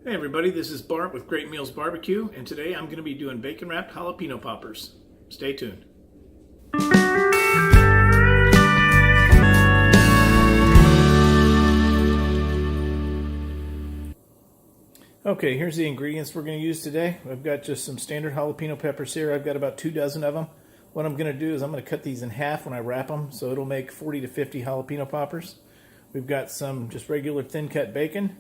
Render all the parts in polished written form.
Hey everybody, this is Bart with Great Meals Barbecue, and today I'm going to be doing bacon wrapped jalapeno poppers. Stay tuned. Okay, here's the ingredients we're going to use today. I've got just some standard jalapeno peppers here. I've got about 2 dozen of them. What I'm going to do is I'm going to cut these in half when I wrap them, so it'll make 40 to 50 jalapeno poppers. We've got some just regular thin cut bacon,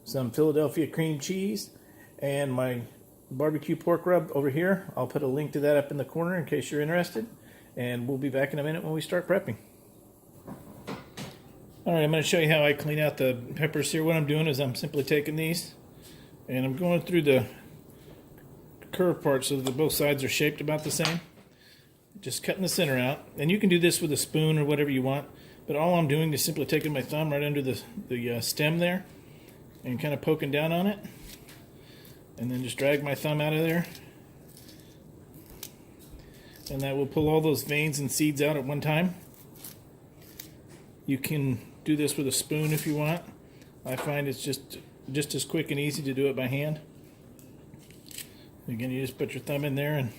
some Philadelphia cream cheese, and my barbecue pork rub over here. I'll put a link to that up in the corner in case you're interested, and we'll be back in a minute when we start prepping. Alright, I'm going to show you how I clean out the peppers here. What I'm doing is I'm simply taking these and I'm going through the curved part so that both sides are shaped about the same. Just cutting the center out. And you can do this with a spoon or whatever you want, but all I'm doing is simply taking my thumb right under the stem there and kind of poking down on it, and then just drag my thumb out of there, and that will pull all those veins and seeds out at one time. You can do this with a spoon if you want. I find it's just as quick and easy to do it by hand. Again, you just put your thumb in there and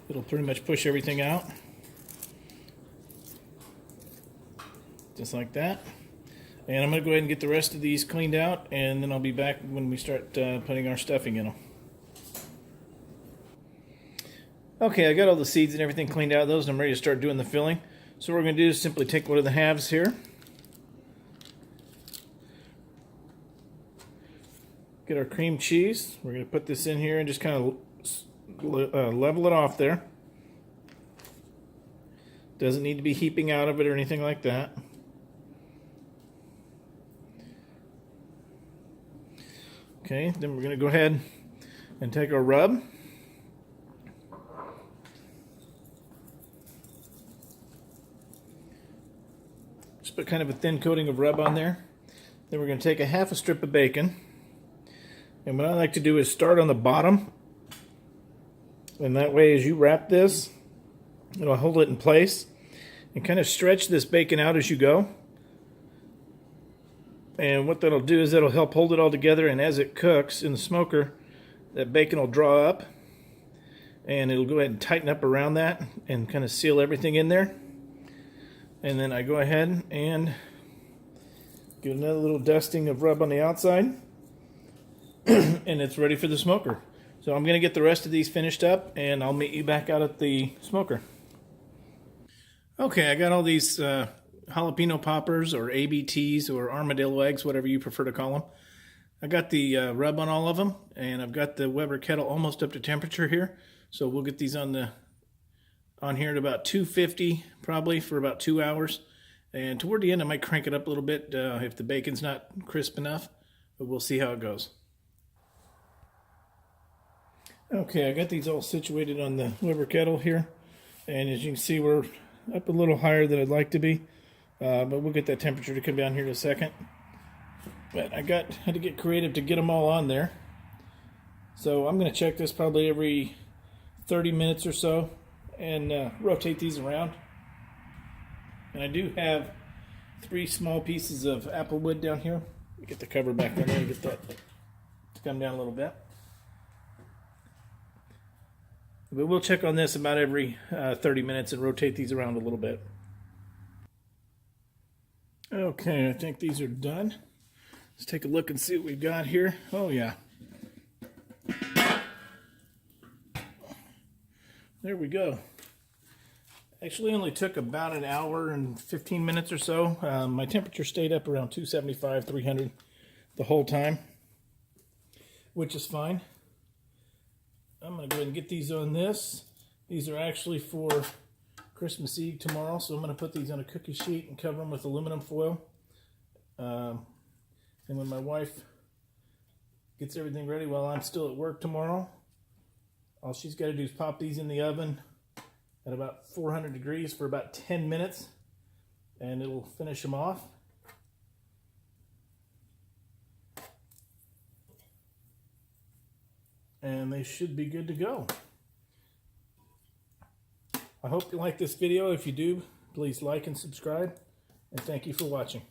it'll pretty much push everything out, just like that. And I'm going to go ahead and get the rest of these cleaned out, and then I'll be back when we start putting our stuffing in them. Okay, I got all the seeds and everything cleaned out of those, and I'm ready to start doing the filling. So what we're going to do is simply take one of the halves here, get our cream cheese. We're going to put this in here and just kind of level it off there. Doesn't need to be heaping out of it or anything like that. Okay, then we're going to go ahead and take our rub. Just put kind of a thin coating of rub on there. Then we're going to take a half a strip of bacon. And what I like to do is start on the bottom. And that way as you wrap this, it'll hold it in place. And kind of stretch this bacon out as you go. And what that'll do is that'll help hold it all together, and as it cooks in the smoker, that bacon will draw up, and it'll go ahead and tighten up around that and kind of seal everything in there. And then I go ahead and give another little dusting of rub on the outside, and it's ready for the smoker. So I'm going to get the rest of these finished up, and I'll meet you back out at the smoker. Okay, I got all these jalapeno poppers, or ABTs, or armadillo eggs, whatever you prefer to call them. I got the rub on all of them, and I've got the Weber Kettle almost up to temperature here. So we'll get these on here at about 250 probably for about 2 hours. And toward the end I might crank it up a little bit if the bacon's not crisp enough, but we'll see how it goes. Okay, I got these all situated on the Weber Kettle here, and as you can see we're up a little higher than I'd like to be. But we'll get that temperature to come down here in a second. But I had to get creative to get them all on there. So I'm going to check this probably every 30 minutes or so and rotate these around. And I do have 3 small pieces of apple wood down here. Get the cover back on there and get that to come down a little bit. But we'll check on this about every 30 minutes and rotate these around a little bit. Okay, I think these are done. Let's take a look and see what we've got here. Oh yeah. There we go. Actually only took about an hour and 15 minutes or so. My temperature stayed up around 275, 300 the whole time, which is fine. I'm going to go ahead and get these on this. These are actually for Christmas Eve tomorrow, so I'm going to put these on a cookie sheet and cover them with aluminum foil. And when my wife gets everything ready while I'm still at work tomorrow, all she's got to do is pop these in the oven at about 400 degrees for about 10 minutes, and it'll finish them off. And they should be good to go. I hope you like this video. If you do, please like and subscribe, and thank you for watching.